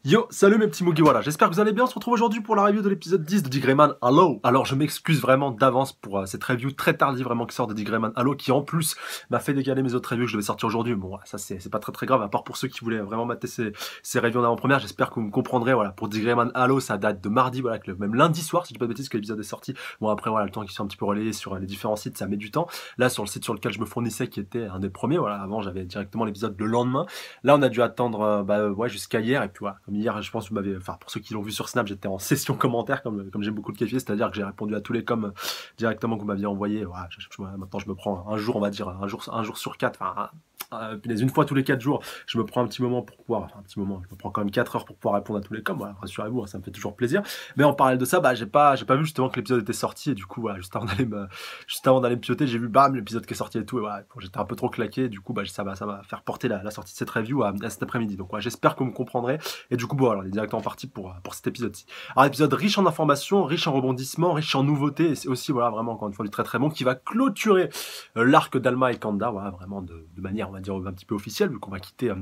Yo, salut mes petits Mugi, voilà, j'espère que vous allez bien, on se retrouve aujourd'hui pour la review de l'épisode 10 de Digreman Halo. Alors je m'excuse vraiment d'avance pour cette review très tardive vraiment qui sort de Digreman Halo, qui en plus m'a fait décaler mes autres reviews que je devais sortir aujourd'hui. Bon, ça c'est pas très grave, à part pour ceux qui voulaient vraiment mater ces reviews en avant-première, j'espère que vous me comprendrez, voilà, pour Digreman Halo, ça date de mardi, voilà, que même lundi soir, si je dis pas de bêtises, que l'épisode est sorti. Bon après voilà, le temps qui soit un petit peu relayé sur les différents sites, ça met du temps. Là sur le site sur lequel je me fournissais, qui était un des premiers, voilà, avant j'avais directement l'épisode le lendemain. Là on a dû attendre ouais, jusqu'à hier, et puis voilà, comme hier je pense que vous m'avez enfin pour ceux qui l'ont vu sur Snap, j'étais en session commentaire comme j'aime beaucoup le qualifier, c'est-à-dire que j'ai répondu à tous les coms directement que vous m'aviez envoyé. Voilà, maintenant je me prends un jour, on va dire un jour sur 4, enfin une fois tous les 4 jours, je me prends un petit moment pour pouvoir, enfin un petit moment, je me prends quand même 4 heures pour pouvoir répondre à tous les coms, voilà, rassurez-vous, hein, ça me fait toujours plaisir. Mais en parallèle de ça, bah j'ai pas vu justement que l'épisode était sorti, et du coup voilà, juste avant d'aller me pioter, j'ai vu bam l'épisode qui est sorti et tout, et voilà, bon, j'étais un peu trop claqué, et du coup bah ça m'a fait reporter la sortie de cette review à cet après-midi. Donc ouais, j'espère que vous me comprendrez, et du coup bon alors on est directement parti pour cet épisode-ci. Alors épisode riche en informations, riche en rebondissements, riche en nouveautés, et c'est aussi voilà vraiment encore une fois du très bon qui va clôturer l'arc d'Alma et Kanda, voilà vraiment de manière on va dire un petit peu officielle, vu qu'on va quitter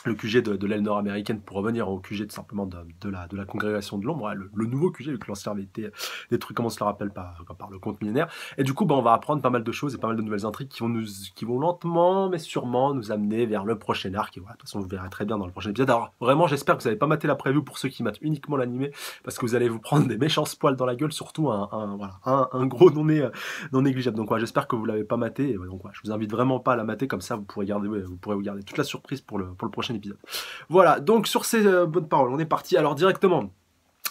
le QG de l'aile nord-américaine pour revenir au QG tout simplement de la congrégation de l'ombre, ouais, le nouveau QG, vu que l'ancien avait été détruit, comme on se le rappelle, par le conte millénaire. Et du coup, bah, on va apprendre pas mal de choses et pas mal de nouvelles intrigues qui vont lentement mais sûrement nous amener vers le prochain arc. Et voilà, de toute façon, vous verrez très bien dans le prochain épisode. Alors vraiment, j'espère que vous n'avez pas maté la preview pour ceux qui matent uniquement l'animé, parce que vous allez vous prendre des méchants spoils dans la gueule, surtout un gros non négligeable. Donc voilà, j'espère que vous l'avez pas maté. Et donc voilà, je vous invite vraiment pas à la mater, comme ça vous pourrez vous garder toute la surprise pour le prochain épisode. Voilà, donc sur ces bonnes paroles, on est parti. Alors directement,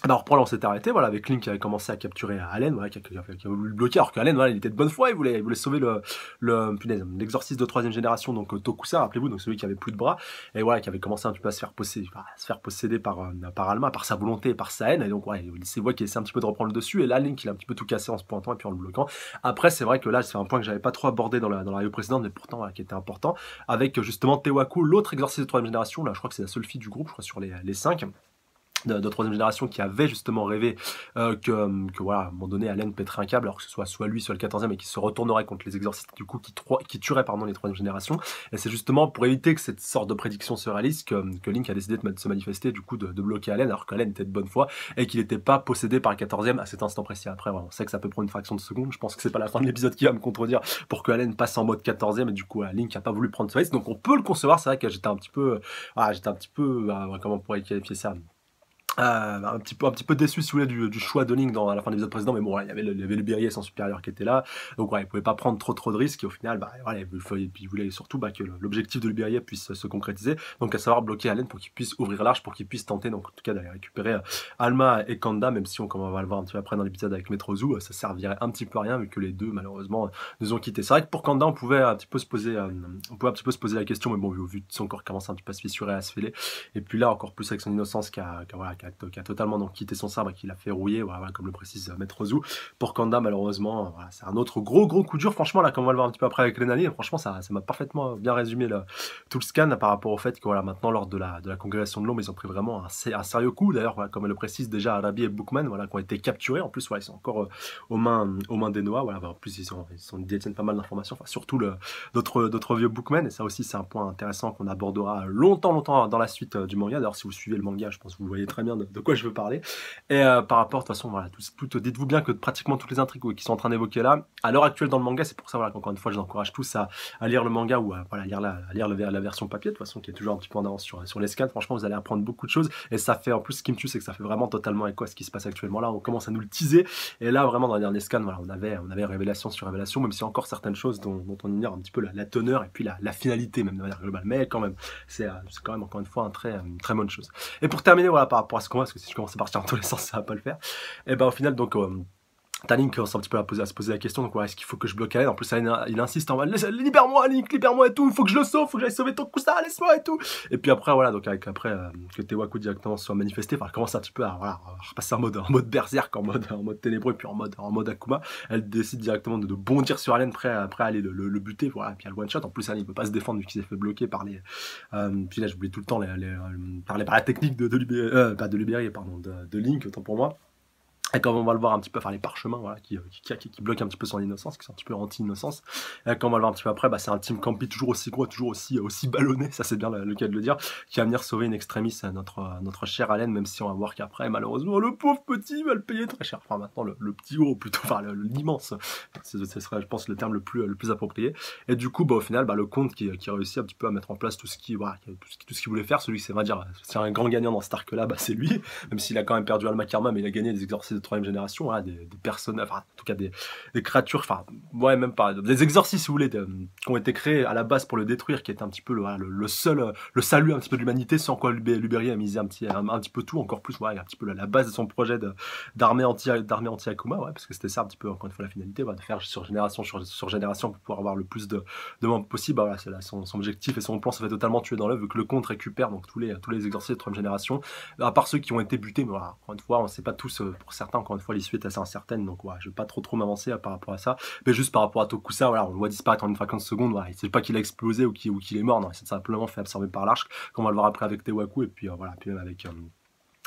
alors pour là on s'était arrêté, voilà, avec Link qui avait commencé à capturer Allen, voilà, qui a voulu le bloquer, alors qu'Allen, voilà, il était de bonne foi, il voulait sauver l'exorciste de 3ème génération, donc Tokusa, rappelez-vous, donc celui qui avait plus de bras, et voilà, qui avait commencé un petit peu à se faire posséder par Alma, par sa volonté et par sa haine, et donc ouais, c'est vrai qu'il essaie un petit peu de reprendre le dessus, et là Link il a un petit peu tout cassé en se pointant et puis en le bloquant. Après c'est vrai que là c'est un point que j'avais pas trop abordé dans la review précédente, mais pourtant voilà, qui était important, avec justement Tewaku, l'autre exorciste de 3ème génération, là je crois que c'est la seule fille du groupe, je crois sur les 5, de 3ème génération, qui avait justement rêvé que voilà, à un moment donné Allen pèterait un câble, alors que ce soit lui, soit le 14ème, et qui se retournerait contre les exorcistes, du coup qui tuerait pardon les 3ème générations. Et c'est justement pour éviter que cette sorte de prédiction se réalise que Link a décidé de se manifester, du coup de bloquer Allen, alors qu'Allen était de bonne foi et qu'il n'était pas possédé par le 14ème à cet instant précis. Après voilà, on sait que ça peut prendre une fraction de seconde, je pense que c'est pas la fin de l'épisode qui va me contredire pour que Allen passe en mode 14ème, et du coup Link a pas voulu prendre ce risque, donc on peut le concevoir. C'est vrai que j'étais un petit peu comment on pourrait qualifier ça, un petit peu déçu si vous voulez du choix de Link à la fin de l'épisode précédent, mais bon, il y avait le Berrier son supérieur qui était là, donc ouais, il pouvait pas prendre trop de risques, et au final bah voilà, il voulait surtout que l'objectif de Berrier puisse se concrétiser, donc à savoir bloquer Allen pour qu'il puisse ouvrir l'arche, pour qu'il puisse tenter, donc en tout cas d'aller récupérer Alma et Kanda, même si comme on va le voir un petit peu après dans l'épisode avec Metrozu, ça servirait un petit peu à rien vu que les deux malheureusement nous ont quittés. C'est vrai que pour Kanda on pouvait un petit peu se poser la question, mais bon, vu son corps commence un petit peu à se fissurer, à se fêler, et puis là encore plus avec son innocence qui a totalement donc quitté son sabre et qui l'a fait rouiller, voilà, comme le précise Maître Zou. Pour Kanda, malheureusement, voilà, c'est un autre gros coup dur. Franchement, là, comme on va le voir un petit peu après avec Lenani, franchement, ça m'a parfaitement bien résumé tout le scan par rapport au fait que voilà, maintenant, lors de la congrégation de l'ombre, ils ont pris vraiment un sérieux coup. D'ailleurs, voilà, comme elle le précise déjà, Arabi et Bookman, voilà, qui ont été capturés. En plus, voilà, ils sont encore aux mains des Noah. Voilà, en plus, ils détiennent pas mal d'informations, enfin, surtout d'autres vieux Bookmen. Et ça aussi, c'est un point intéressant qu'on abordera longtemps dans la suite du manga. D'ailleurs, si vous suivez le manga, je pense que vous voyez très bien de quoi je veux parler. Et par rapport, de toute façon, voilà, dites-vous bien que pratiquement toutes les intrigues qui sont en train d'évoquer là, à l'heure actuelle dans le manga, c'est pour ça voilà, qu'encore une fois, je vous encourage tous à lire le manga ou à lire la version papier, de toute façon, qui est toujours un petit peu en avance sur les scans. Franchement, vous allez apprendre beaucoup de choses. Et ça fait, en plus, ce qui me tue, c'est que ça fait vraiment totalement écho à ce qui se passe actuellement là. On commence à nous le teaser. Et là, vraiment, dans les derniers scans, voilà, on avait révélation sur révélation, même si encore certaines choses dont on ignore un petit peu la teneur et puis la finalité, même de manière globale. Mais quand même, c'est quand même, encore une fois, une très bonne chose. Et pour terminer, voilà, par rapport à ce qu'on voit, parce que si je commence à partir dans tous les sens, ça va pas le faire. Et ben au final, donc t'as Link commence un petit peu à se poser la question, donc ouais, est-ce qu'il faut que je bloque Allen? En plus Allen il insiste en mode libère-moi Link, libère-moi et tout, il faut que je le sauve, il faut que j'aille sauver Tokusa, laisse-moi et tout. Et puis après voilà, donc après que Tewaku directement soit manifesté, enfin elle commence un petit peu à repasser en mode berserk, en mode ténébreux, et puis en mode Akuma. Elle décide directement de bondir sur Allen, prêt à aller le buter, voilà, et puis elle one shot. En plus Allen il peut pas se défendre vu qu'il s'est fait bloquer par les puis là j'oublie tout le temps par la technique de Libéré, pardon, de Link, autant pour moi. Et comme on va le voir un petit peu, enfin les parchemins, voilà, qui bloquent un petit peu son innocence, qui sont un petit peu anti-innocence. Et comme on va le voir un petit peu après, bah, c'est un Team Campy toujours aussi gros, toujours aussi ballonné, ça c'est bien le cas de le dire, qui va venir sauver in extremis notre cher Allen, même si on va voir qu'après, malheureusement, le pauvre petit va le payer très cher. Enfin maintenant, le petit gros plutôt, enfin l'immense, ce serait, je pense, le terme le plus approprié. Et du coup, bah, au final, bah, le comte qui réussit un petit peu à mettre en place tout ce qu'il voilà, tout ce qu'il voulait faire, celui qui, c'est, on va dire, c'est un grand gagnant dans cet arc-là, bah, c'est lui, même s'il a quand même perdu Al Makarma, mais il a gagné des exorcistes de troisième génération, voilà, des personnes, enfin, en tout cas des créatures, enfin, ouais, même pas, des exorcistes, si vous voulez, qui ont été créés à la base pour le détruire, qui était un petit peu voilà, le seul, le salut un petit peu de l'humanité, sans quoi Luberi a misé un petit peu tout, encore plus, ouais, un petit peu la base de son projet d'armée anti-Akuma, ouais, parce que c'était ça un petit peu, encore une fois, la finalité, de faire sur génération sur génération pour pouvoir avoir le plus de membres possible. Bah, voilà, c'est là son objectif et son plan se fait totalement tuer dans l'œuf, vu que le comte récupère donc tous les exorcistes de troisième génération, à part ceux qui ont été butés, mais voilà, encore une fois, on ne sait pas tous, pour certains, encore une fois, l'issue est assez incertaine, donc voilà, je vais pas trop m'avancer par rapport à ça, mais juste par rapport à Tokusa, voilà, on le voit disparaître en une fraction de seconde, voilà, c'est pas qu'il a explosé ou qu'il est mort, non, il s'est simplement fait absorber par l'arche, comme on va le voir après avec Tewaku, et puis voilà, puis même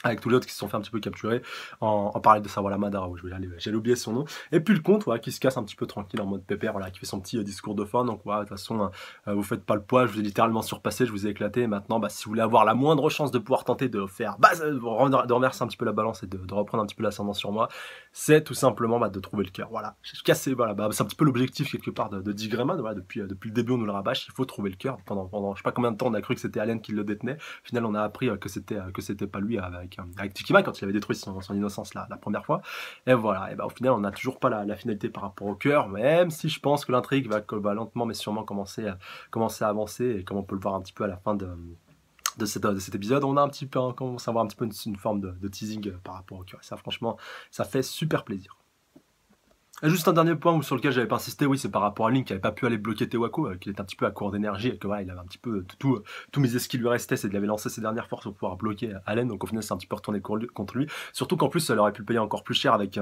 avec tous les autres qui se sont fait un petit peu capturer en parallèle de ça, voilà, Madara, j'allais oublier son nom, et puis le comte, voilà, qui se casse un petit peu tranquille en mode pépère, voilà, qui fait son petit discours de fin, donc voilà, de toute façon, vous faites pas le poids, je vous ai littéralement surpassé, je vous ai éclaté, et maintenant, bah, si vous voulez avoir la moindre chance de pouvoir tenter de faire, bah, de renverser un petit peu la balance et de reprendre un petit peu l'ascendant sur moi, c'est tout simplement bah, de trouver le cœur, voilà, j'ai cassé, voilà, bah, c'est un petit peu l'objectif quelque part de Dick Grayman, voilà, depuis le début on nous le rabâche, il faut trouver le cœur, pendant je sais pas combien de temps on a cru que c'était Allen qui le détenait, au final on a appris que c'était pas lui avec Tikima quand il avait détruit son innocence la première fois, et voilà, et bah, au final on n'a toujours pas la finalité par rapport au cœur, même si je pense que l'intrigue va lentement mais sûrement commencer à avancer, et comme on peut le voir un petit peu à la fin de cet épisode, on a un petit peu, on commence à avoir un petit peu une forme de teasing par rapport au cœur, et ça franchement ça fait super plaisir. Et juste un dernier point sur lequel j'avais pas insisté, oui, c'est par rapport à Link qui avait pas pu aller bloquer Tewaku, qu'il était un petit peu à court d'énergie et que voilà, il avait un petit peu tout misé ce qui lui restait, c'est qu'il avait lancé ses dernières forces pour pouvoir bloquer Allen, donc au final c'est un petit peu retourné contre lui. Surtout qu'en plus ça aurait pu le payer encore plus cher avec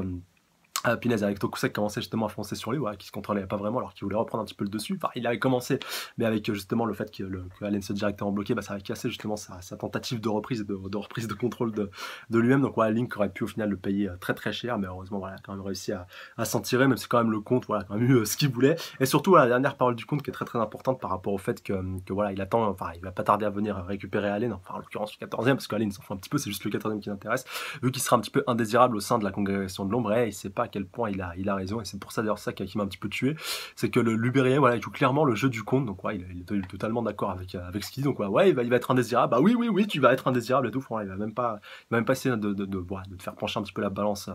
Pinez avec Tokusek qui commençait justement à foncer sur lui, ouais, qui se contrôlait pas vraiment alors qu'il voulait reprendre un petit peu le dessus. Enfin, il avait commencé, mais avec justement le fait que Allen se directement bloqué, bah, ça avait cassé justement sa tentative de reprise de contrôle de lui-même. Donc ouais, Link aurait pu au final le payer très très cher, mais heureusement voilà, il a quand même réussi à s'en tirer, même si quand même le compte, voilà, quand même eu ce qu'il voulait. Et surtout voilà, la dernière parole du compte qui est très très importante par rapport au fait que voilà, il attend, enfin il va pas tarder à venir récupérer Allen, enfin en l'occurrence le 14e, parce qu'Allen s'en fout un petit peu, c'est juste le 14e qui l'intéresse, vu qu'il sera un petit peu indésirable au sein de la congrégation de l'ombre, et il sait pas à quel point il a raison, et c'est pour ça d'ailleurs ça qui m'a un petit peu tué, c'est que le Lubérien, voilà, il joue clairement le jeu du conte, donc ouais, il est totalement d'accord avec ce qu'il dit, donc ouais, il va être indésirable, bah oui, tu vas être indésirable et tout, il va même pas essayer de te faire pencher un petit peu la balance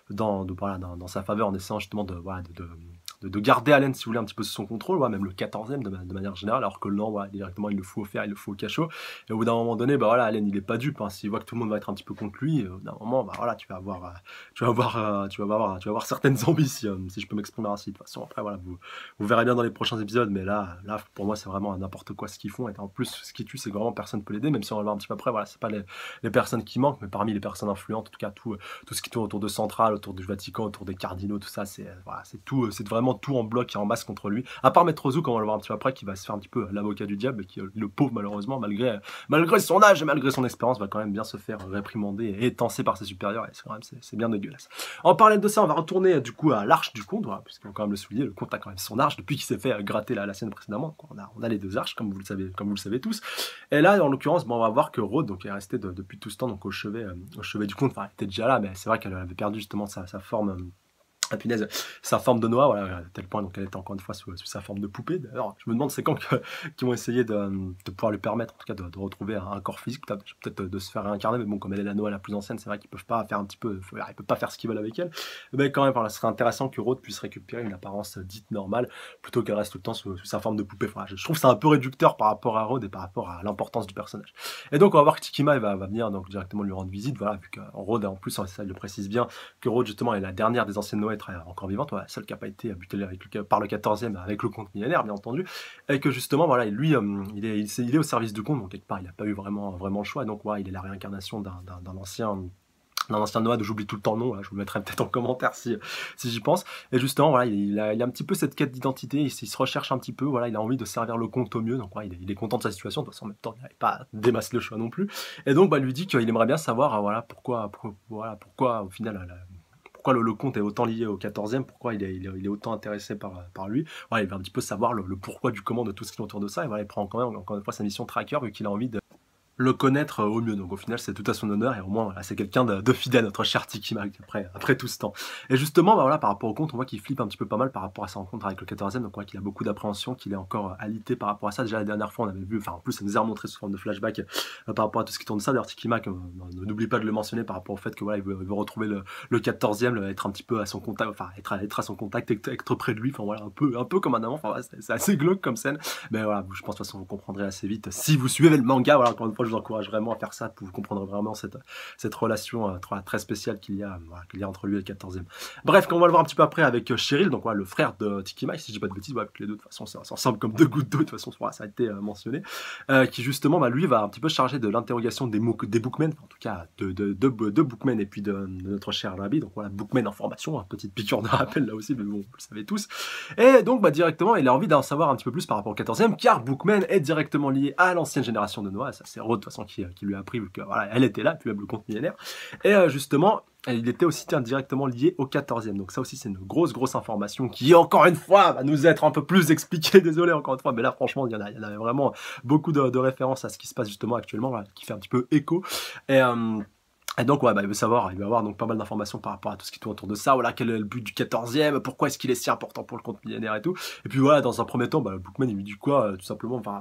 dans sa faveur, en essayant justement de garder Allen, si vous voulez, un petit peu sous son contrôle, ouais, même le 14e de manière générale, alors que non, ouais, directement il le fout au fer, il le fout au cachot, et au bout d'un moment donné, bah voilà, Allen il est pas dupe, hein, s'il voit que tout le monde va être un petit peu contre lui, d'un moment, bah voilà, tu vas avoir certaines ambitions, si je peux m'exprimer ainsi. De toute façon, après, voilà, vous verrez bien dans les prochains épisodes, mais là pour moi, c'est vraiment n'importe quoi ce qu'ils font. Et en plus, ce qui tue, c'est que vraiment personne ne peut l'aider, même si on va le voir un petit peu après, voilà, c'est pas les personnes qui manquent, mais parmi les personnes influentes, en tout cas, tout ce qui tourne autour de Central, autour du Vatican, autour des cardinaux, tout ça, c'est tout, c'est vraiment tout en bloc et en masse contre lui. À part Metrozu, comme on va le voir un petit peu après, qui va se faire un petit peu l'avocat du diable, et qui, le pauvre, malheureusement, malgré son âge et malgré son expérience, va quand même bien se faire réprimander et étancer par ses supérieurs, et c'est bien dégueulasse. En parallèle de ça, on va retourner du coup à l'arche du comte, voilà, puisqu'on va quand même le souligner, le comte a quand même son arche depuis qu'il s'est fait gratter la scène précédemment. On a les deux arches, comme vous le savez tous. Et là, en l'occurrence, bon, on va voir que Rhodes donc, est restée depuis tout ce temps donc, au chevet du comte. Enfin, elle était déjà là, mais c'est vrai qu'elle avait perdu justement sa forme. Punaise, sa forme de Noah, voilà, à tel point donc elle était encore une fois sous sa forme de poupée. D'ailleurs, je me demande c'est quand qu'ils vont essayer de pouvoir lui permettre, en tout cas, de retrouver un corps physique, peut-être de se faire réincarner, mais bon, comme elle est la Noah la plus ancienne, c'est vrai qu'ils peuvent pas faire un petit peu, ils peuvent pas faire ce qu'ils veulent avec elle. Mais quand même, voilà, ce serait intéressant que Rhodes puisse récupérer une apparence dite normale, plutôt qu'elle reste tout le temps sous sa forme de poupée. Enfin, je trouve que c'est un peu réducteur par rapport à Rhodes et par rapport à l'importance du personnage. Et donc, on va voir que Tikima va venir donc directement lui rendre visite, voilà, vu que Rhodes, en plus, ça le précise bien, que Rhodes, justement, est la dernière des anciennes Noah encore vivante, ouais, celle qui n'a pas été butée par le 14e avec le comte millénaire, bien entendu, et que justement, voilà, lui, il est au service du comte, donc quelque part, il n'a pas eu vraiment le choix, donc ouais, il est la réincarnation d'un ancien Noah, dont j'oublie tout le temps le nom, là, je vous le mettrai peut-être en commentaire si j'y pense. Et justement, voilà, il a un petit peu cette quête d'identité, il se recherche un petit peu, voilà, il a envie de servir le comte au mieux, donc ouais, il est content de sa situation, de toute façon, en même temps, il n'avait pas des masses le choix non plus. Et donc, bah, lui dit qu'il aimerait bien savoir, voilà, pourquoi au final, pourquoi le comte est autant lié au 14e, pourquoi il est autant intéressé par lui. Voilà, il veut un petit peu savoir le pourquoi du comment de tout ce qui est autour de ça, et voilà, il prend quand même, encore une fois, sa mission tracker, vu qu'il a envie de le connaître au mieux. Donc au final, c'est tout à son honneur et au moins, voilà, c'est quelqu'un de fidèle, notre cher Tiki Mike, après tout ce temps. Et justement, bah voilà, par rapport au compte, on voit qu'il flippe un petit peu pas mal par rapport à sa rencontre avec le 14e, donc on voit qu'il a beaucoup d'appréhension, qu'il est encore alité par rapport à ça. Déjà la dernière fois, on avait vu, enfin en plus, ça nous a remontré sous forme de flashback par rapport à tout ce qui tourne de ça. D'ailleurs, Tiki Mike, n'oublie pas de le mentionner par rapport au fait que voilà, il veut retrouver le 14e, être un petit peu à son contact, enfin être à son contact, être près de lui, enfin voilà, un peu comme un amant, enfin voilà, c'est assez glauque comme scène. Mais voilà, je pense de toute façon vous comprendrez assez vite si vous suivez le manga. Voilà, encore une fois, je vous encourage vraiment à faire ça, vous comprendrez vraiment cette relation très spéciale qu'il y a entre lui et le 14e. Bref, quand on va le voir un petit peu après avec Cheryl, donc voilà, le frère de Tiki Mike, si je dis pas de bêtises, les deux de toute façon ça ressemble comme deux gouttes d'eau, de toute façon voilà, ça a été mentionné, qui justement lui va un petit peu charger de l'interrogation des bookmen, en tout cas de bookmen et puis de notre cher Rabi. Donc voilà, bookmen en formation, petite piqûre de rappel là aussi, mais bon, vous le savez tous. Et donc directement il a envie d'en savoir un petit peu plus par rapport au 14e, car Bookman est directement lié à l'ancienne génération de Noah. Ça c'est Rod de toute façon qui lui a appris, vu que voilà, elle était là, puis même le compte millénaire. Et justement, il était aussi directement lié au 14e. Donc ça aussi, c'est une grosse information qui, encore une fois, va nous être un peu plus expliquée. Désolé, encore une fois, mais là, franchement, il y en avait vraiment beaucoup de références à ce qui se passe justement actuellement, voilà, qui fait un petit peu écho. Et donc, ouais, il veut avoir donc pas mal d'informations par rapport à tout ce qui tourne autour de ça. Voilà, quel est le but du 14e, pourquoi est-ce qu'il est si important pour le compte millénaire et tout. Et puis voilà, dans un premier temps, Bookman, il lui dit quoi, tout simplement, enfin,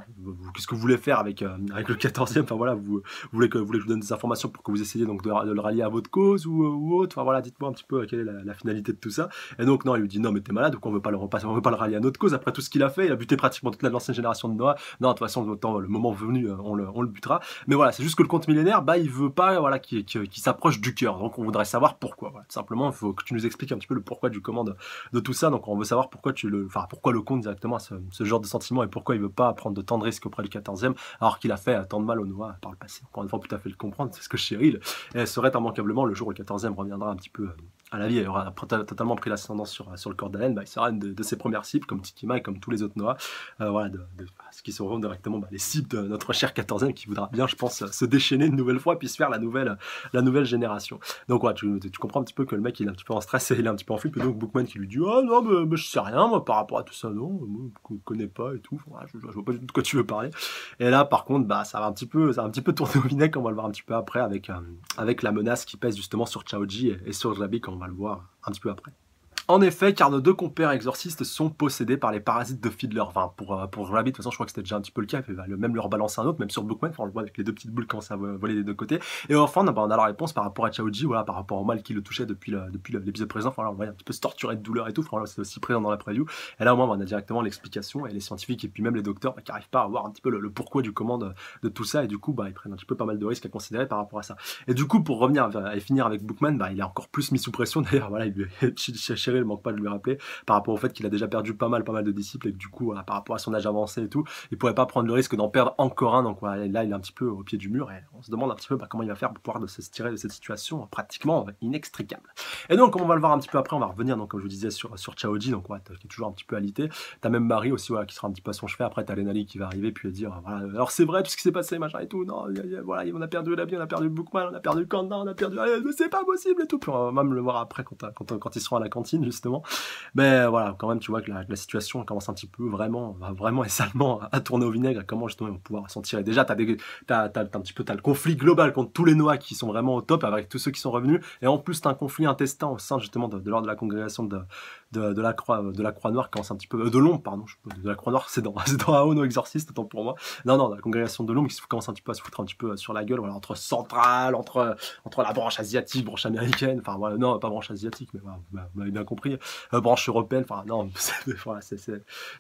qu'est-ce que vous voulez faire avec le 14e, enfin voilà, vous voulez que je vous donne des informations pour que vous essayiez donc de le rallier à votre cause ou autre. Enfin voilà, dites-moi un petit peu quelle est la finalité de tout ça. Et donc, non, il lui dit, non, mais t'es malade, donc on veut pas le rallier à notre cause. Après tout ce qu'il a fait, il a buté pratiquement toute l'ancienne génération de Noah. Non, de toute façon, autant le moment venu, on le butera. Mais voilà, c'est juste que le compte millénaire, il veut pas, voilà, qu'il s'approche du cœur. Donc on voudrait savoir pourquoi. Voilà. Tout simplement, il faut que tu nous expliques un petit peu le pourquoi du comment de tout ça. Donc on veut savoir pourquoi pourquoi le compte directement a ce genre de sentiment et pourquoi il veut pas prendre de tant de risques auprès du 14e alors qu'il a fait tant de mal au Noah par le passé. Encore une fois, tout à fait le comprendre, c'est ce que Cheryl serait immanquablement le jour où le 14e reviendra un petit peu à la vie, il aura totalement pris l'ascendance sur le corps d'Allen, il sera une de ses premières cibles, comme Tikima et comme tous les autres Noah, voilà, ce qui seront directement les cibles de notre cher 14e qui voudra bien, je pense, se déchaîner une nouvelle fois, puis se faire la nouvelle génération. Donc ouais, tu comprends un petit peu que le mec il est un petit peu en stress et il est un petit peu en flip, et donc Bookman qui lui dit ah non mais je sais rien moi par rapport à tout ça, non, moi je connais pas et tout, voilà, je vois pas du tout de quoi tu veux parler. Et là par contre ça va un petit peu tourner au vinaigre, on va le voir un petit peu après avec la menace qui pèse justement sur Chaoji et sur Jabi, quand on va le voir un petit peu après. En effet, car nos deux compères exorcistes sont possédés par les parasites de Fiddler. Enfin, pour Rabbit, de toute façon, je crois que c'était déjà un petit peu le cas. Il va même leur balancer un autre, même sur Bookman. Enfin, on le voit avec les deux petites boules qui commencent à voler des deux côtés. Et enfin, on a la réponse par rapport à Chaoji, voilà, par rapport au mal qui le touchait depuis l'épisode précédent. Enfin, là, on voit un petit peu se torturer de douleur et tout. Enfin, c'est aussi présent dans la preview. Et là, au moins, on a directement l'explication, et les scientifiques et puis même les docteurs qui n'arrivent pas à voir un petit peu le pourquoi du comment de tout ça. Et du coup, ils prennent un petit peu pas mal de risques à considérer par rapport à ça. Et du coup, pour revenir et finir avec Bookman, il est encore plus mis sous pression. D'ailleurs, voilà, Cheryl ne manque pas de lui rappeler par rapport au fait qu'il a déjà perdu pas mal de disciples, et que du coup, voilà, par rapport à son âge avancé et tout, il pourrait pas prendre le risque d'en perdre encore un. Donc voilà, là, il est un petit peu au pied du mur, et on se demande un petit peu comment il va faire pour pouvoir se tirer de cette situation pratiquement inextricable. Et donc, comme on va le voir un petit peu après, on va revenir, donc comme je vous disais, sur Chaoji, donc ouais, qui est toujours un petit peu alité. T'as même Marie aussi, voilà, qui sera un petit peu à son chevet. Après, t'as Lenali qui va arriver puis dire, voilà, alors c'est vrai tout ce qui s'est passé, machin et tout, non, voilà, on a perdu la vie, on a perdu Bookman, on a perdu Kanda, on a perdu, c'est pas possible et tout. Puis on va même le voir après quand ils seront à la cantine justement. Mais voilà, quand même, tu vois que la situation commence un petit peu vraiment et salement à tourner au vinaigre. Comment justement ils vont pouvoir s'en tirer. Déjà, t'as le conflit global contre tous les Noah qui sont vraiment au top avec tous ceux qui sont revenus. Et en plus, t'as un conflit intestin au sein justement de l'ordre de la congrégation de la Croix Noire qui commence un petit peu de l'ombre, pardon. De la Croix Noire, c'est dans Aono Exorciste, autant pour moi. Non, de la congrégation de l'ombre qui commence un petit peu à se foutre un petit peu sur la gueule. Voilà, entre centrale, entre la branche asiatique, branche américaine. Enfin voilà, non, pas branche asiatique, mais voilà, vous m'avez bien compris. Branche européenne. Enfin non, voilà, ça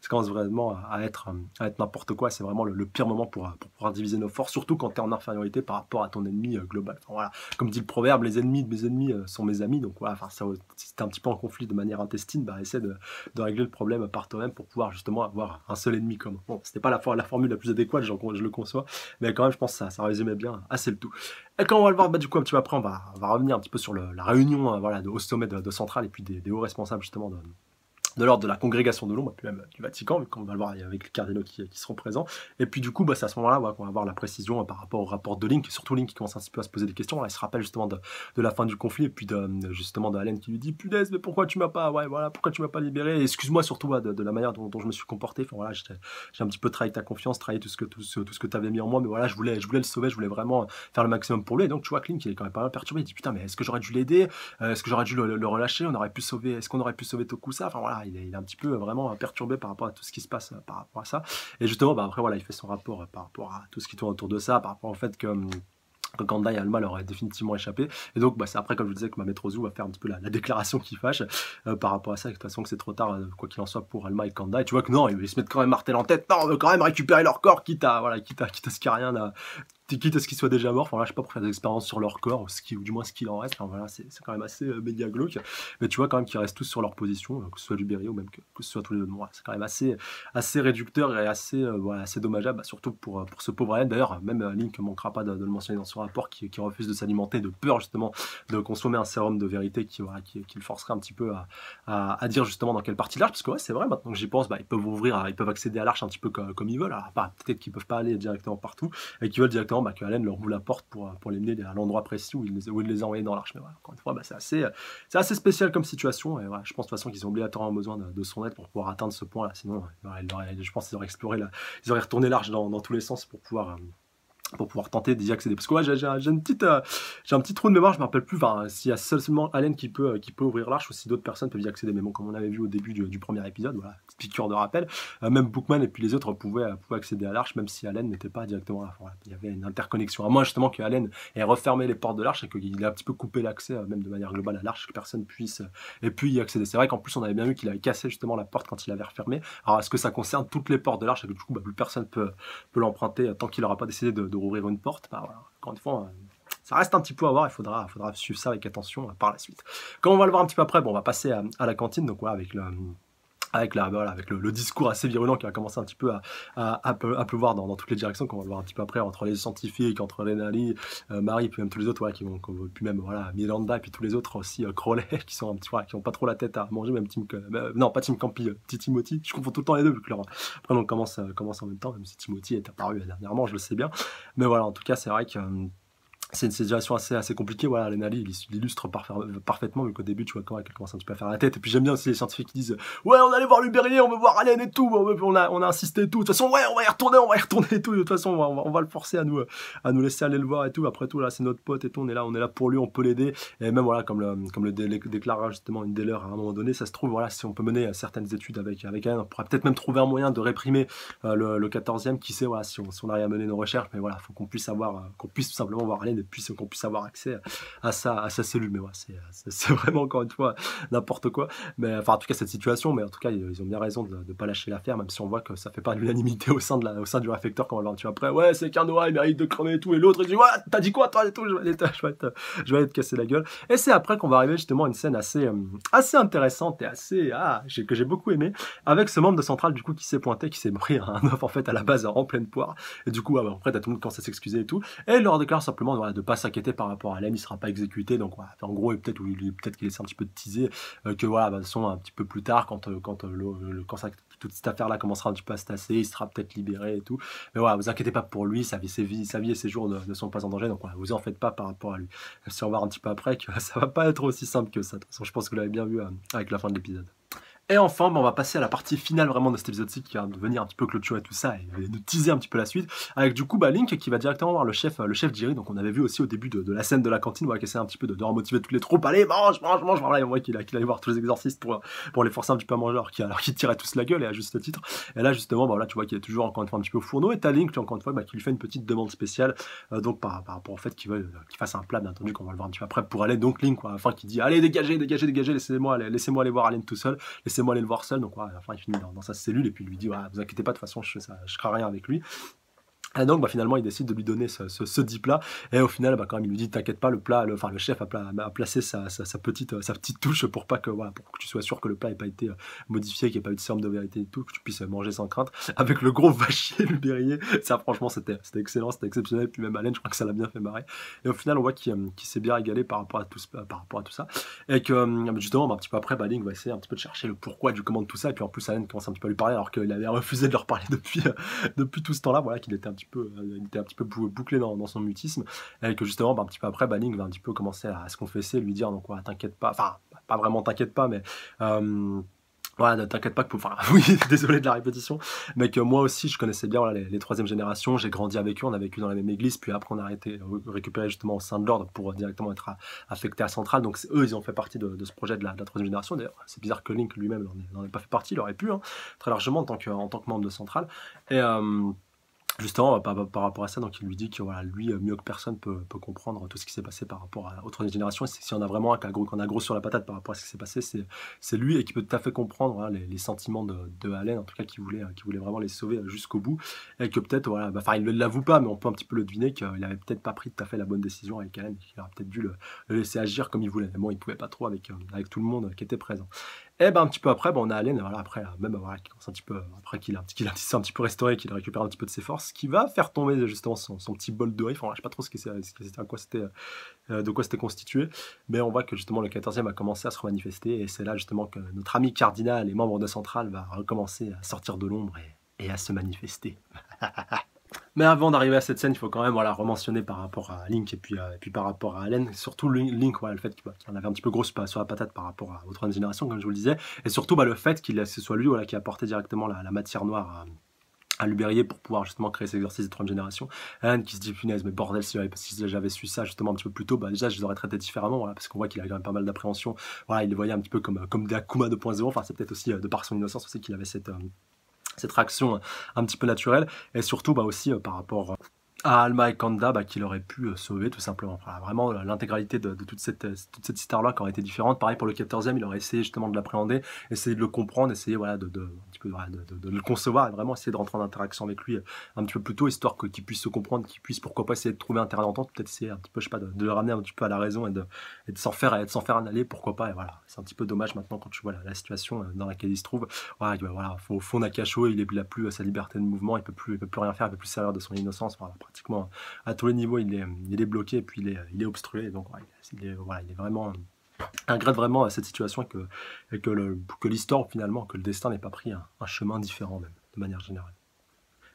commence vraiment à être n'importe quoi. C'est vraiment le pire moment pour pouvoir diviser nos forces, surtout quand tu es en infériorité par rapport à ton ennemi global. Enfin, voilà, comme dit le proverbe, les ennemis de mes ennemis sont mes amis. Donc voilà, enfin, si t'es un petit peu en conflit de manière intestine, essaie de régler le problème par toi-même pour pouvoir justement avoir un seul ennemi commun. Bon, c'était pas la formule la plus adéquate, je le conçois, mais quand même, je pense que ça résumait bien assez le tout. Et quand on va le voir, du coup, un petit peu après, on va revenir un petit peu sur la réunion, voilà, au sommet de Centrale et puis des hauts responsables justement de de l'ordre de la congrégation de l'ombre, et puis même du Vatican, vu qu'on va le voir avec les cardinaux qui seront présents. Et puis du coup, c'est à ce moment-là qu'on va avoir la précision par rapport au rapport de Link, et surtout Link qui commence un petit peu à se poser des questions. Là, il se rappelle justement de la fin du conflit, et puis justement de Allen qui lui dit « Punaise, mais pourquoi tu m'as pas, pourquoi tu m'as pas libéré ?» Et excuse-moi surtout de la manière dont je me suis comporté. Enfin voilà, j'ai un petit peu trahi ta confiance, trahi tout ce que tu avais mis en moi, mais voilà, je voulais le sauver, je voulais vraiment faire le maximum pour lui. Et donc tu vois, Link il est quand même pas mal perturbé. Il dit « Putain, mais est-ce que j'aurais dû l'aider? Est-ce que j'aurais dû le relâcher? Est-ce qu'on aurait pu sauver Tokusa? » Enfin voilà, il est un petit peu vraiment perturbé par rapport à tout ce qui se passe par rapport à ça. Et justement, après voilà, il fait son rapport par rapport à tout ce qui tourne autour de ça, par rapport au fait que Kanda et Alma leur auraient définitivement échappé. Et donc c'est après, comme je vous disais, que Mamoru Ozu va faire un petit peu la déclaration qui fâche par rapport à ça, et de toute façon que c'est trop tard, quoi qu'il en soit, pour Alma et Kanda. Et tu vois que non, ils se mettent quand même martel en tête, non, on veut quand même récupérer leur corps, quitte à ce qu'il n'y a rien à... quitte à ce qu'ils soient déjà morts, enfin là je sais pas, pour faire des expériences sur leur corps, ou du moins ce qu'il en reste, enfin voilà, c'est quand même assez méga glauque, mais tu vois quand même qu'ils restent tous sur leur position, que ce soit Luberia ou même que ce soit tous les deux, c'est quand même assez réducteur et assez dommageable, surtout pour ce pauvre Allen. D'ailleurs, même Link ne manquera pas de le mentionner dans son rapport, qui refuse de s'alimenter de peur justement de consommer un sérum de vérité qui le forcerait un petit peu à dire justement dans quelle partie de l'arche, parce que ouais, c'est vrai, maintenant que j'y pense, ils peuvent accéder à l'arche un petit peu comme ils veulent. Alors peut-être qu'ils peuvent pas aller directement partout, et qu'ils veulent directement que Allen leur ouvre la porte pour les mener à l'endroit précis où il les a envoyés dans l'arche. Mais voilà, encore une fois, c'est assez spécial comme situation, et voilà, je pense de toute façon qu'ils ont obligatoirement besoin de son aide pour pouvoir atteindre ce point là, sinon je pense qu'ils auraient exploré ils auraient retourné l'arche dans tous les sens pour pouvoir tenter d'y accéder. Parce que ouais, j'ai un petit trou de mémoire, je me rappelle plus s'il y a seulement Allen qui peut ouvrir l'arche, ou si d'autres personnes peuvent y accéder. Mais bon, comme on avait vu au début du premier épisode, voilà, petite piqûre de rappel, même Bookman et puis les autres pouvaient accéder à l'arche, même si Allen n'était pas directement là. Voilà, il y avait une interconnexion. À moins justement que Allen ait refermé les portes de l'arche et qu'il ait un petit peu coupé l'accès, même de manière globale à l'arche, que personne puisse y accéder. C'est vrai qu'en plus on avait bien vu qu'il avait cassé justement la porte quand il avait refermé. Alors est-ce que ça concerne toutes les portes de l'arche, et que du coup plus personne peut l'emprunter tant qu'il n'aura pas décidé de rouvrir une porte? Voilà. Encore une fois, ça reste un petit peu à voir, il faudra suivre ça avec attention par la suite. Comme on va le voir un petit peu après, on va passer à la cantine, donc voilà, avec le discours assez virulent qui va commencer un petit peu à pleuvoir dans toutes les directions, qu'on va voir un petit peu après, entre les scientifiques, entre Renali, Marie, puis même tous les autres, puis même voilà, Miranda, et puis tous les autres aussi, Crowley, qui sont un petit qui ont pas trop la tête à manger, même non, pas Tim Campy, petit Timothy, je confonds tout le temps les deux, vu que leur prénom commence en même temps, même si Timothy est apparu dernièrement, je le sais bien. Mais voilà, en tout cas, c'est vrai que c'est une situation assez compliquée. Voilà, Lenali il illustre parfaitement, vu qu'au début tu vois comment elle commence un petit peu à faire la tête. Et puis j'aime bien aussi les scientifiques qui disent ouais, on allait voir Luberia, on veut voir Allen et tout, on a insisté et tout, de toute façon ouais, on va y retourner et tout, de toute façon on va le forcer à nous laisser aller le voir et tout. Après tout, là c'est notre pote et tout, on est là pour lui, on peut l'aider. Et même voilà, comme le déclara justement une des leurs à un moment donné, ça se trouve, voilà, si on peut mener certaines études avec Allen, on pourra peut-être même trouver un moyen de réprimer le 14e, qui sait, voilà, si on arrive à mener nos recherches. Mais voilà, faut qu'on puisse simplement voir Allen, et puis qu'on puisse avoir accès à sa cellule. Mais ouais, c'est vraiment, encore une fois, n'importe quoi. Mais enfin, en tout cas, cette situation, mais en tout cas, ils ont bien raison de ne pas lâcher l'affaire, même si on voit que ça fait pas l'unanimité au sein du réflecteur, quand on va le voir après. Ouais, c'est qu'un noir, il mérite de crever et tout. Et l'autre, il dit ouais, t'as dit quoi toi et tout, je vais aller te casser la gueule. Et c'est après qu'on va arriver justement à une scène assez intéressante et que j'ai beaucoup aimé, avec ce membre de Centrale du coup qui s'est pointé, qui s'est pris un œuf en fait à la base en pleine poire. Et du coup, après, t'as tout le monde commence à s'excuser et tout. Et il leur déclare simplement, voilà, de pas s'inquiéter par rapport à Allen, il sera pas exécuté. Donc voilà, en gros, peut-être qu'il essaie un petit peu de teaser que voilà, de toute façon, un petit peu plus tard, quand toute cette affaire-là commencera un petit peu à se tasser, il sera peut-être libéré et tout. Mais voilà, vous inquiétez pas pour lui, sa vie et ses jours ne sont pas en danger. Donc voilà, vous en faites pas par rapport à lui. Si on va voir un petit peu après que ça va pas être aussi simple que ça. De toute façon, je pense que vous l'avez bien vu avec la fin de l'épisode. Et enfin, on va passer à la partie finale vraiment de cet épisode-ci, qui va venir un petit peu clôturer tout ça et nous teaser un petit peu la suite, avec du coup Link qui va directement voir le chef Jiri. Donc on avait vu aussi au début de la scène de la cantine, qui essaie un petit peu de remotiver toutes les troupes. Allez, mange. Voilà, on voit qu'il allait voir tous les exorcistes pour les forcer un petit peu à manger, alors qu'ils tiraient tous la gueule, et à juste titre. Et là justement, là tu vois qu'il est toujours encore une fois un petit peu au fourneau, et t'as Link encore une fois qui lui fait une petite demande spéciale, donc par rapport au fait qu'il fasse un plat, bien entendu, qu'on va le voir un petit peu après, pour aller, donc Link, enfin qui dit allez, dégagez, laissez-moi aller voir Allen tout seul, laissez-moi aller le voir seul. Donc enfin, il finit dans sa cellule, et puis il lui dit vous inquiétez pas, de toute façon je crains rien avec lui. Et donc, finalement, il décide de lui donner ce dip-là. Et au final, quand même, il lui dit, t'inquiète pas, le plat, le chef a placé sa petite touche pour pas que, voilà, pour que tu sois sûr que le plat n'ait pas été modifié, qu'il n'y ait pas eu de sérum de vérité et tout, que tu puisses manger sans crainte. Avec le gros vachier Lubérier. Ça, franchement, c'était excellent, c'était exceptionnel. Et puis même Alain, je crois que ça l'a bien fait marrer. Et au final, on voit qu'il s'est bien régalé par rapport à tout ça. Et que, justement, un petit peu après, Link va essayer un petit peu de chercher le pourquoi du comment de tout ça. Et puis en plus, Alain commence un petit peu à lui parler, alors qu'il avait refusé de leur parler depuis tout ce temps-là, voilà, qu'il était un petit peu bouclé dans son mutisme, et que justement, un petit peu après, Link va un petit peu commencer à se confesser, lui dire, donc, ouais, t'inquiète pas, enfin, pas vraiment t'inquiète pas, mais voilà, t'inquiète pas que, enfin, oui, désolé de la répétition, mais que moi aussi, je connaissais bien, voilà, les troisième générations, j'ai grandi avec eux, on a vécu dans la même église, puis après, on a été récupéré justement au sein de l'ordre pour directement être affecté à Central, donc eux, ils ont fait partie de ce projet de la troisième génération. D'ailleurs, c'est bizarre que Link lui-même n'en ait pas fait partie, il aurait pu, hein, très largement, en tant que membre de Central. Et justement, par rapport à ça, donc il lui dit que voilà, lui, mieux que personne, peut comprendre tout ce qui s'est passé par rapport aux troisième génération. Et si on a vraiment qu'on a gros sur la patate par rapport à ce qui s'est passé, c'est lui, et qui peut tout à fait comprendre, voilà, les sentiments de Allen, en tout cas, qui voulait vraiment les sauver jusqu'au bout. Et que peut-être, voilà, il ne l'avoue pas, mais on peut un petit peu le deviner, qu'il avait peut-être pas pris tout à fait la bonne décision avec Allen, qu'il aurait peut-être dû le laisser agir comme il voulait. Mais bon, il pouvait pas trop avec tout le monde qui était présent. Et un petit peu après, on a Allen, voilà, après, même voilà, qui commence un petit peu, après qu'il a un petit peu restauré, qu'il a récupéré un petit peu de ses forces, qui va faire tomber justement son petit bol de riz. Enfin, je sais pas trop de quoi c'était constitué, mais on voit que justement le 14e a commencé à se manifester, et c'est là justement que notre ami cardinal et membre de Centrale va recommencer à sortir de l'ombre et à se manifester. Mais avant d'arriver à cette scène, il faut quand même, voilà, rementionner par rapport à Link et puis par rapport à Allen, surtout Link, voilà, le fait qu'il en avait un petit peu gros sur la patate par rapport aux troisième génération, comme je vous le disais, et surtout le fait que ce soit lui, voilà, qui a apporté directement la matière noire à Lubérier pour pouvoir justement créer cet exercice de troisième génération. Allen qui se dit, punaise, mais bordel, si j'avais su ça justement un petit peu plus tôt, déjà je les aurais traités différemment, voilà, parce qu'on voit qu'il a quand même pas mal d'appréhension. Voilà, il les voyait un petit peu comme des Akuma 2.0, enfin c'est peut-être aussi de par son innocence aussi qu'il avait cette réaction un petit peu naturelle, et surtout aussi par rapport à Alma et Kanda, qu'il aurait pu sauver tout simplement. Voilà, vraiment l'intégralité de toute cette histoire-là qui aurait été différente. Pareil pour le 14e, il aurait essayé justement de l'appréhender, essayer de le comprendre, essayer, voilà, un petit peu, voilà, de le concevoir, et vraiment essayer de rentrer en interaction avec lui un petit peu plus tôt, histoire qu'il puisse se comprendre, qu'il puisse pourquoi pas essayer de trouver un terrain d'entente, peut-être essayer un petit peu, je sais pas, de le ramener un petit peu à la raison, et de s'en faire un aller, pourquoi pas. Et voilà, c'est un petit peu dommage maintenant quand tu vois la situation dans laquelle il se trouve. Voilà, au fond d'Akasho, il n'a plus sa liberté de mouvement, il peut plus rien faire, il peut plus servir de son innocence. Voilà, pratiquement à tous les niveaux, il est bloqué, et puis il est obstrué. Et donc il est vraiment regrette vraiment cette situation, que l'histoire finalement, que le destin n'ait pas pris un chemin différent, même de manière générale.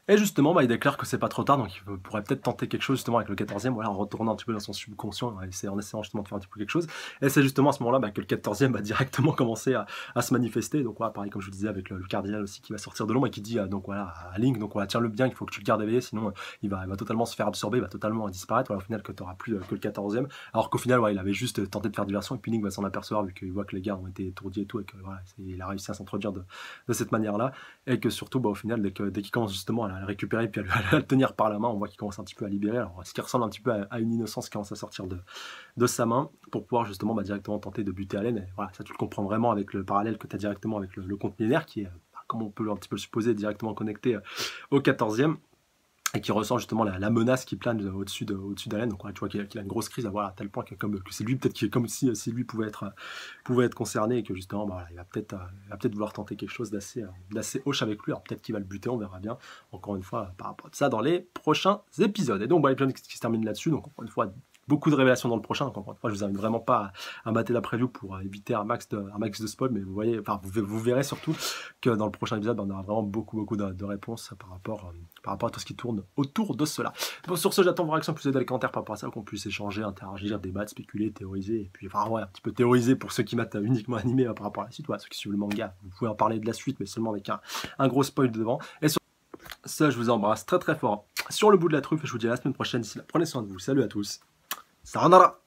Et justement, il déclare que c'est pas trop tard, donc il pourrait peut-être tenter quelque chose justement avec le 14e, voilà, en retournant un petit peu dans son subconscient, en essayant justement de faire un petit peu quelque chose. Et c'est justement à ce moment-là que le 14e va directement commencer à se manifester. Donc voilà, pareil comme je vous disais, avec le cardinal aussi qui va sortir de l'ombre et qui dit donc voilà, à Link, donc voilà, tiens-le bien, il faut que tu le gardes éveillé, sinon il va totalement se faire absorber, il va totalement disparaître. Voilà, au final, que tu n'auras plus que le 14e. Alors qu'au final, il avait juste tenté de faire diversion, et puis Link va s'en apercevoir vu qu'il voit que les gardes ont été étourdis et tout, et que voilà, il a réussi à s'introduire de cette manière-là. Et que surtout, au final, dès qu'il commence justement à le récupérer, puis à le tenir par la main, on voit qu'il commence un petit peu à libérer. Alors, ce qui ressemble un petit peu à une innocence qui commence à sortir de sa main, pour pouvoir justement directement tenter de buter Allen. Et voilà, ça tu le comprends vraiment avec le parallèle que tu as directement avec le compte millénaire, qui est, comme on peut un petit peu le supposer, directement connecté au 14e. Et qui ressent justement la menace qui plane au-dessus d'Allen. Donc tu vois qu'il a une grosse crise, à tel point que c'est lui, peut-être comme si lui pouvait être concerné, et que justement il va peut-être vouloir tenter quelque chose d'assez hoche avec lui. Alors peut-être qu'il va le buter, on verra bien, encore une fois, par rapport à ça dans les prochains épisodes. Et donc l'épisode qui se termine là-dessus, donc encore une fois, beaucoup de révélations dans le prochain. Donc encore une fois, je vous invite vraiment pas à mater la preview pour éviter un max de spoil, mais vous verrez surtout que dans le prochain épisode, on aura vraiment beaucoup de réponses par rapport à tout ce qui tourne autour de cela. Bon, sur ce, j'attends vos réactions plus dans les commentaires par rapport à ça, qu'on puisse échanger, interagir, débattre, spéculer, théoriser, et puis un petit peu théoriser pour ceux qui matent uniquement animé par rapport à la suite. Ceux qui suivent le manga, vous pouvez en parler de la suite, mais seulement avec un gros spoil devant. Et sur ça, je vous embrasse très fort sur le bout de la truffe, et je vous dis à la semaine prochaine. D'ici là, prenez soin de vous. Salut à tous. Sayonara.